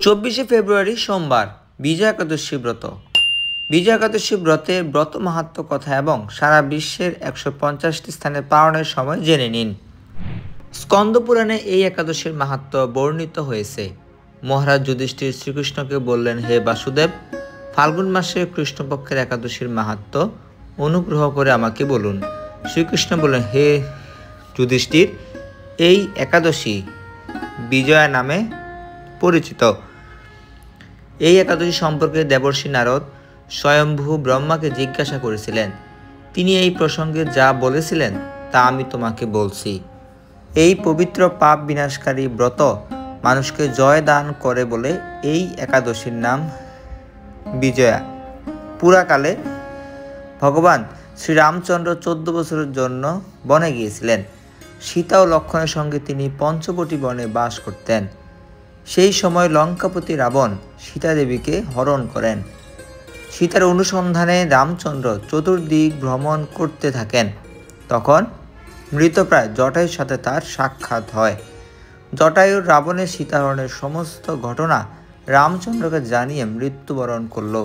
ফেব্রুয়ারি সোমবার বিজয়া একাদশী ব্রত। বিজয়া একাদশী ব্রতের ব্রত মাহাত্ম্য কথা এবং সারা বিশ্বের 150টি স্থানে পালনের সময় জেনে নিন। স্কন্দ পুরাণে এই একাদশীর মাহাত্ম্য বর্ণিত হয়েছে। মহারাজ যুধিষ্ঠির শ্রীকৃষ্ণকে বললেন, হে বাসুদেব, ফাল্গুন মাসের কৃষ্ণপক্ষের একাদশীর মাহাত্ম্য অনুগ্রহ করে আমাকে বলুন। শ্রীকৃষ্ণ বললেন, হে যুধিষ্ঠির, এই একাদশী বিজয়া নামে পরিচিত। এই একাদশী সম্পর্কে দেবর্ষি নারদ স্বয়ম্ভু ব্রহ্মাকে জিজ্ঞাসা করেছিলেন। তিনি এই প্রসঙ্গে যা বলেছিলেন তা আমি তোমাকে বলছি। এই পবিত্র পাপ বিনাশকারী ব্রত মানুষকে জয় দান করে বলে এই একাদশীর নাম বিজয়া। পুরাকালে ভগবান শ্রীরামচন্দ্র 14 বছরের জন্য বনে গিয়েছিলেন। সীতা ও লক্ষ্মণের সঙ্গে তিনি পঞ্চবটী বনে বাস করতেন। সেই সময় লঙ্কাপতি রাবণ সীতা দেবীকে হরণ করেন। সীতার অনুসন্ধানে রামচন্দ্র চতুর্দিক ভ্রমণ করতে থাকেন। তখন মৃতপ্রায় জটায়ুর সাথে তার সাক্ষাৎ হয়। জটায়ুর রাবণের সীতাহরণের সমস্ত ঘটনা রামচন্দ্রকে জানিয়ে মৃত্যুবরণ করল।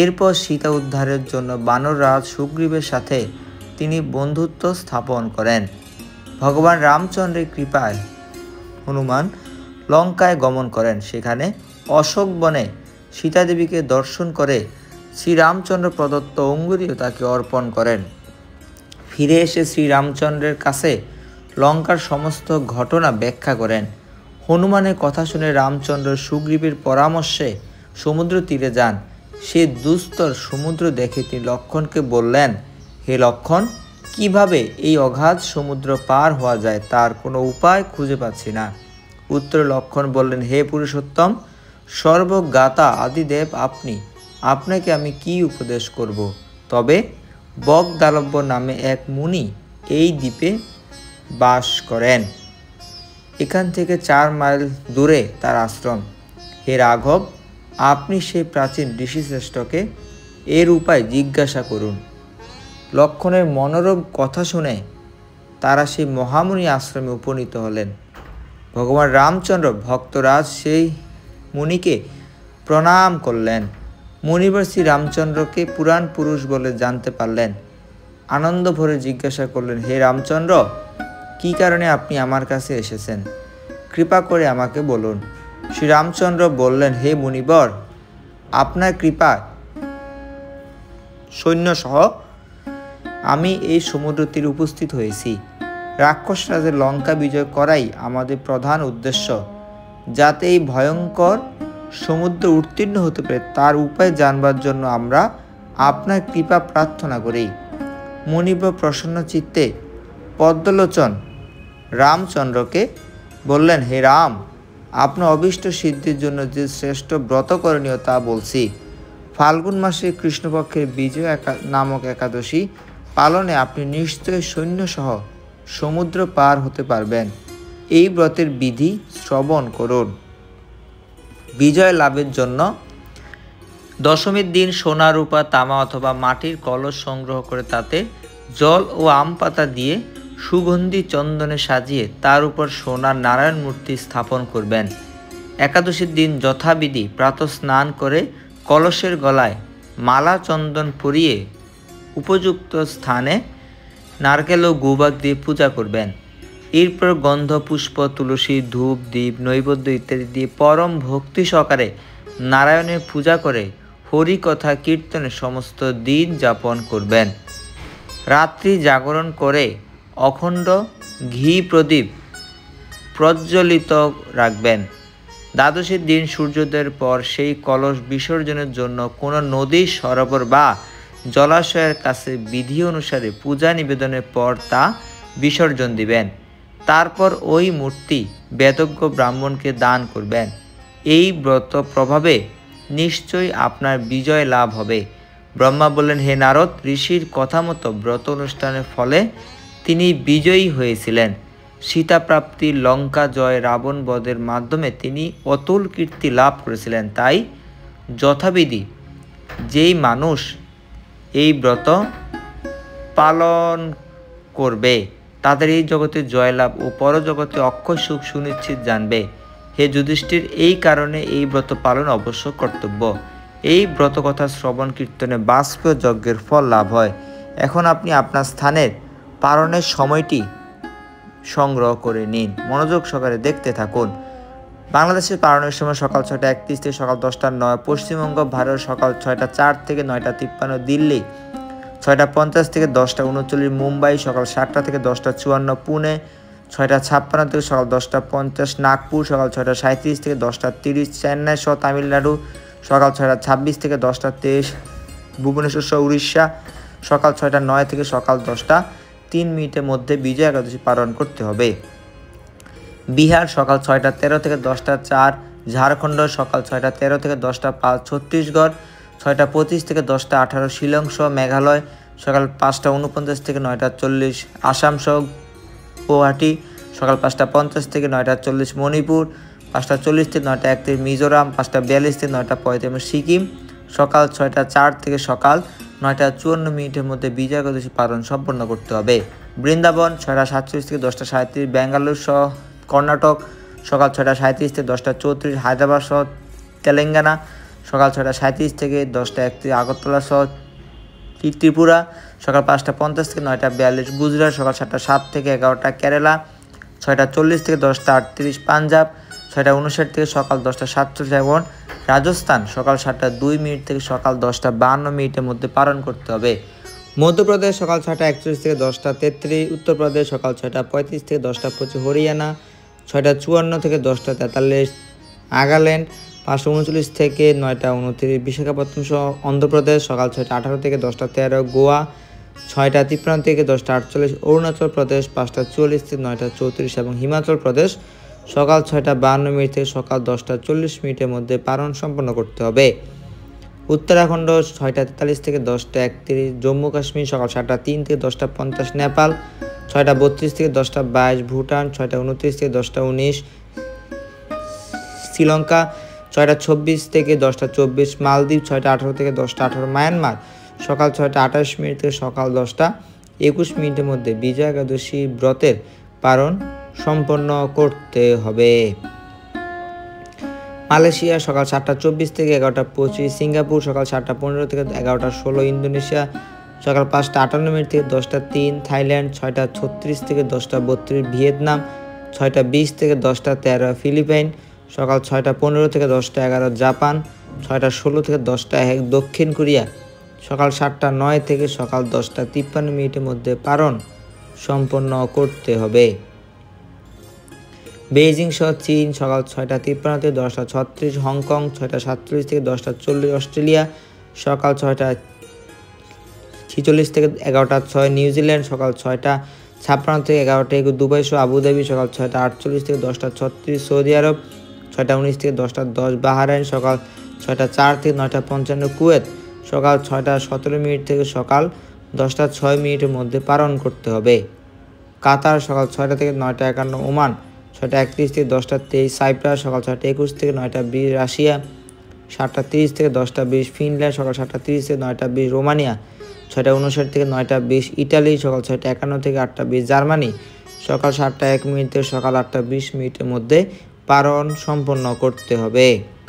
এরপর সীতা উদ্ধারের জন্য বানররাজ সুগ্রীবের সাথে তিনি বন্ধুত্ব স্থাপন করেন। ভগবান রামচন্দ্রের কৃপায় হনুমান লঙ্কায় গমন করেন। সেখানে অশোক বনে সীতাদেবীকে দর্শন করে শ্রীরামচন্দ্র প্রদত্ত অঙ্গুরীও তাকে অর্পণ করেন। ফিরে এসে শ্রীরামচন্দ্রের কাছে লঙ্কার সমস্ত ঘটনা ব্যাখ্যা করেন। হনুমানের কথা শুনে রামচন্দ্র সুগ্রীবের পরামর্শে সমুদ্র তীরে যান। সে দুস্তর সমুদ্র দেখে তিনি লক্ষ্মণকে বললেন, হে লক্ষ্মণ, কিভাবে এই অগাধ সমুদ্র পার হওয়া যায় তার কোনো উপায় খুঁজে পাচ্ছি না। উত্তরে লক্ষ্মণ বললেন, হে পুরুষোত্তম, সর্বজ্ঞাতা আদিদেব আপনি, আপনাকে আমি কি উপদেশ করব। তবে বগদালব্য নামে এক মুনি এই দ্বীপে বাস করেন। এখান থেকে 4 মাইল দূরে তার আশ্রম। হে রাঘব, আপনি সেই প্রাচীন ঋষিশ্রেষ্ঠকে এর উপায় জিজ্ঞাসা করুন। লক্ষ্মণের মনোরম কথা শুনে তারা সেই মহামুনি আশ্রমে উপনীত হলেন। ভগবান রামচন্দ্র ভক্তরাজ সেই মুনিকে প্রণাম করলেন। মুনিবার শ্রী রামচন্দ্রকে পুরাণ পুরুষ বলে জানতে পারলেন। আনন্দ ভরে জিজ্ঞাসা করলেন, হে রামচন্দ্র, কি কারণে আপনি আমার কাছে এসেছেন? কৃপা করে আমাকে বলুন। শ্রী রামচন্দ্র বললেন, হে মুনিবর, আপনার কৃপায় সৈন্যসহ আমি এই সমুদ্র তীরে উপস্থিত হয়েছি। রাক্ষস রাজের লঙ্কা বিজয় করাই আমাদের প্রধান উদ্দেশ্য। যাতে এই ভয়ঙ্কর সমুদ্র উত্তীর্ণ হতে পারে তার উপায় জানবার জন্য আমরা আপনার কৃপা প্রার্থনা করি। মুনিবর প্রসন্ন চিত্তে পদ্মলোচন রামচন্দ্রকে বললেন, হে রাম, আপনার অভীষ্ট সিদ্ধির জন্য যে শ্রেষ্ঠ ব্রত করণীয় তা বলছি। ফাল্গুন মাসে কৃষ্ণপক্ষের বিজয় নামক একাদশী পালনে আপনি নিশ্চয় সৈন্যসহ সমুদ্র পার হতে পারবেন। এই ব্রতের বিধি শ্রবণ করুন। বিজয় লাভের জন্য দশমীর দিন সোনা, রূপা, তামা অথবা মাটির কলস সংগ্রহ করে তাতে জল ও আম পাতা দিয়ে সুগন্ধি চন্দনে সাজিয়ে তার উপর সোনার নারায়ণ মূর্তি স্থাপন করবেন। একাদশীর দিন যথাবিধি প্রাতঃ স্নান করে কলসের গলায় মালা চন্দন পরিয়ে উপযুক্ত স্থানে নারকেল ও গুবাক দিয়ে পূজা করবেন। এরপর গন্ধ, পুষ্প, তুলসী, ধূপ, দীপ, নৈবেদ্য ইত্যাদি দিয়ে পরম ভক্তি সহকারে নারায়ণের পূজা করে হরি কথা কীর্তনে সমস্ত দিন যাপন করবেন। রাত্রি জাগরণ করে অখণ্ড ঘি প্রদীপ প্রজ্বলিত রাখবেন। দ্বাদশীর দিন সূর্যোদয়ের পর সেই কলস বিসর্জনের জন্য কোনো নদী, সরোবর বা জলাশয়ের কাছে বিধি অনুসারে পূজা নিবেদনের পর তা বিসর্জন দিবেন। তারপর ওই মূর্তি বেদজ্ঞ ব্রাহ্মণকে দান করবেন। এই ব্রত প্রভাবে নিশ্চয়ই আপনার বিজয় লাভ হবে। ব্রহ্মা বললেন, হে নারদ, ঋষির কথা মতো ব্রত অনুষ্ঠানের ফলে তিনি বিজয়ী হয়েছিলেন। সীতাপ্রাপ্তি, লঙ্কা জয়, রাবণ বধের মাধ্যমে তিনি অতুল কীর্তি লাভ করেছিলেন। তাই যথাবিধি যেই মানুষ এই ব্রত পালন করবে তাদের এই জগতে জয়লাভ ও পরজগতে অক্ষয় সুখ সুনিশ্চিত জানবে। হে যুধিষ্ঠির, এই কারণে এই ব্রত পালন অবশ্য কর্তব্য। এই ব্রত কথা শ্রবণ কীর্তনে বাষ্পীয় যজ্ঞের ফল লাভ হয়। এখন আপনি আপনার স্থানের পালনের সময়টি সংগ্রহ করে নিন, মনোযোগ সহকারে দেখতে থাকুন। বাংলাদেশের পালনের সময় সকাল 6:31 থেকে সকাল 10:09, পশ্চিমবঙ্গ ভারত সকাল 6:04 থেকে 9:53, দিল্লি 6:50 থেকে 10:39, মুম্বাই সকাল 7টা থেকে 10:54, পুনে 6:56 থেকে সকাল 10:50, নাগপুর সকাল 6:37 থেকে 10:30, চেন্নাই সহ তামিলনাড়ু সকাল 6:26 থেকে 10:23, ভুবনেশ্বর সহ উড়িষ্যা সকাল 6:09 থেকে সকাল 10:03 মধ্যে বিজয়া একাদশী পালন করতে হবে। বিহার সকাল 6:13 থেকে 10:04, ঝাড়খণ্ড সকাল 6:13 থেকে 10:05, ছত্তিশগড় 6:25 থেকে 10:18, শিলং সহ মেঘালয় সকাল 5:49 থেকে 9:40, আসাম সহ গুয়াহাটি সকাল 5:50 থেকে 9:40, মণিপুর 5:40 থেকে 9:31, মিজোরাম 5:42 থেকে 9:35, সিকিম সকাল 6:04 থেকে সকাল 9:54 মধ্যে বিজয়া একাদশী পালন সম্পন্ন করতে হবে। বৃন্দাবন 6:47 থেকে 10:37, ব্যাঙ্গালোর সহ কর্ণাটক সকাল 6:37 থেকে 10:34, হায়দ্রাবাদ সহ তেলেঙ্গানা সকাল 6:37 থেকে 10:31, আগরতলা সহ ত্রিপুরা সকাল 5:50 থেকে 9:42, গুজরাট সকাল 7:07 থেকে 11টা, কেরালা 6:40 থেকে 10:38, পাঞ্জাব 6:59 থেকে সকাল 10:47 এবং রাজস্থান সকাল 7:02 থেকে সকাল 10:52 মধ্যে পালন করতে হবে। মধ্যপ্রদেশ সকাল 6:41 থেকে 10:33, উত্তরপ্রদেশ সকাল 6:35 থেকে 10:25, হরিয়ানা 6:54 থেকে 10:43, নাগাল্যান্ড 5:39 থেকে 9:29, বিশাখাপত্তনম সহ অন্ধ্রপ্রদেশ সকাল 6:18 থেকে 10:13, গোয়া 6:53 থেকে 10:48, অরুণাচল প্রদেশ 5:44 থেকে 9:34 এবং হিমাচল প্রদেশ সকাল 6:52 থেকে সকাল 10:40 মধ্যে পালন সম্পন্ন করতে হবে। উত্তরাখণ্ড 6:43 থেকে 10:31, জম্মু কাশ্মীর সকাল 7:03 থেকে 10:50, নেপাল 6:32 থেকে 10:22, ভুটান 6:29 থেকে 10:19, শ্রীলঙ্কা 6:26 থেকে 10:24, মালদ্বীপ 6:18 থেকে 10:18, মায়ানমার সকাল 6:28 থেকে সকাল 10:21 মধ্যে বিজয়া একাদশী ব্রতের পালন সম্পন্ন করতে হবে। মালয়েশিয়া সকাল 7:24 থেকে 11:25, সিঙ্গাপুর সকাল 7:15 থেকে 11:16, ইন্দোনেশিয়া সকাল 5:58 থেকে 10:03, থাইল্যান্ড 6:36 থেকে 10:32, ভিয়েতনাম 6:20 থেকে 10:13, ফিলিপাইন সকাল 6:15 থেকে 10:11, জাপান 6:16 থেকে 10:01, দক্ষিণ কোরিয়া সকাল 7:09 থেকে সকাল 10:53 মধ্যে পালন সম্পন্ন করতে হবে। বেইজিং সহ চীন সকাল 6:53 থেকে 10:36, হংকং 6:47 থেকে 10:40, অস্ট্রেলিয়া সকাল 6:46 থেকে 11:06, নিউজিল্যান্ড সকাল 6:56 থেকে 11:21, দুবাই সহ আবুধাবি সকাল 6:48 থেকে 10:36, সৌদি আরব 6:19 থেকে 10:10, বাহরাইন সকাল 6:04 থেকে 9:55, কুয়েত সকাল 6:17 থেকে সকাল 10:06 মধ্যে পালন করতে হবে। কাতার সকাল 6টা থেকে 9:51, ওমান 6:31 থেকে 10:23, সাইপ্রাস সকাল 6:21 থেকে 9:20, রাশিয়া 7:30 থেকে 10:20, ফিনল্যান্ড সকাল 7:30 থেকে 9:20, রোমানিয়া 6:59 থেকে 9:20, ইটালি সকাল 6:51 থেকে 8:20, জার্মানি সকাল 7:01 থেকে সকাল 8:20 মধ্যে পালন সম্পন্ন করতে হবে।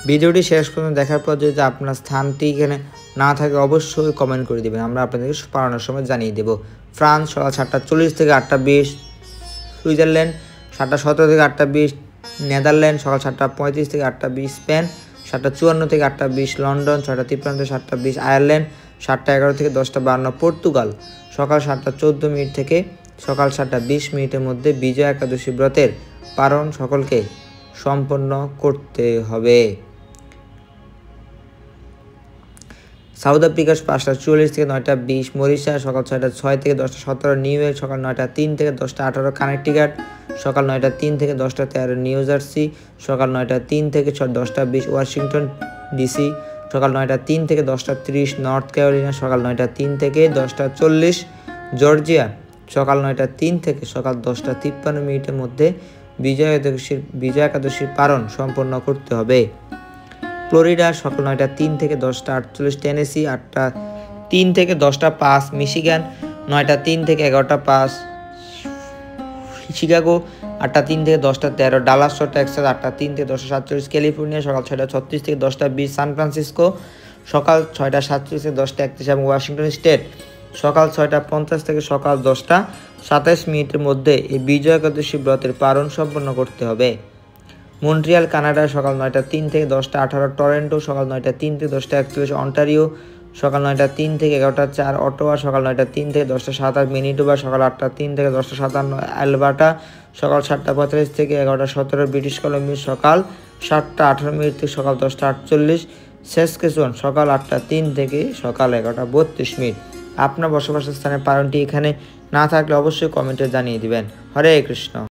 ভিডিওটি শেষ পর্যন্ত দেখার পর যদি আপনার স্থানটি এখানে না থাকে অবশ্যই কমেন্ট করে দেবেন, আমরা আপনাদেরকে পালনের সময় জানিয়ে দেব। ফ্রান্স সকাল 7:40 থেকে 8:20, সুইজারল্যান্ড 7:17 থেকে 8:20, নেদারল্যান্ড সকাল 7:35 থেকে 8:20, স্পেন 7:54 থেকে 8:20, লন্ডন 6:53 থেকে 7:20, আয়ারল্যান্ড 7:11 থেকে 10:52, পর্তুগাল সকাল 7:14 থেকে সকাল 7:20 মধ্যে বিজয়া একাদশী ব্রতের পালন সকলকে সম্পন্ন করতে হবে। সাউথ আফ্রিকা 5:44 থেকে 9:20, মরিশাস সকাল 6:06 থেকে 10:17, নিউ ইয়র্ক সকাল 9:03 থেকে 10:18, কানেকটিকাট সকাল 9:03 থেকে 10:13, নিউ জার্সি সকাল 9:03 থেকে 10:20, ওয়াশিংটন ডিসি সকাল 9:03 থেকে 10:30, নর্থ ক্যারোলিনা সকাল 9:03 থেকে 10:40, জর্জিয়া সকাল 9:03 থেকে সকাল 10:53 মধ্যে বিজয়া একাদশীর পালন সম্পন্ন করতে হবে। ফ্লোরিডা সকাল 9:03 থেকে 10:48, টেনেসি 8:03 থেকে 10:05, মিশিগান 9:03 থেকে 11:05, শিকাগো 8টা 3 থেকে 10টা 13, ডালাস টেক্সাস 8টা 3 থেকে 10টা 47, ক্যালিফোর্নিয়া সকাল 6টা 36 থেকে 10টা 20, সান ফ্রান্সিসকো সকাল 6টা 47 থেকে 10টা 31 এবং ওয়াশিংটন স্টেট সকাল 6টা 50 থেকে সকাল 10টা 27 মিনিটের মধ্যে এই বিজয় একাদশী ব্রতের পালন সম্পন্ন করতে হবে। মন্ট্রিয়াল কানাডা সকাল 9টা 3 থেকে 10টা 18, টরন্টো সকাল 9টা 3 থেকে 10টা 41, অন্টারিও সকাল 9টা 3 থেকে 11টা 4, অটোয়া সকাল 9টা 3 থেকে 10টা 27, ম্যানিটোবা সকাল 8টা 3 থেকে 10টা 57, অ্যালবার্টা সকাল 7টা 45 থেকে 11টা 17, ব্রিটিশ কলম্বিয়া সকাল 7টা 18 মিনিট থেকে সকাল 10টা 48, সাসক্যাচুয়ান সকাল 8টা 3 থেকে সকাল 11টা 32 মিনিট। আপনার বসবাসের স্থানের পালনটি এখানে না থাকলে অবশ্যই কমেন্টে জানিয়ে দিবেন। হরে কৃষ্ণ।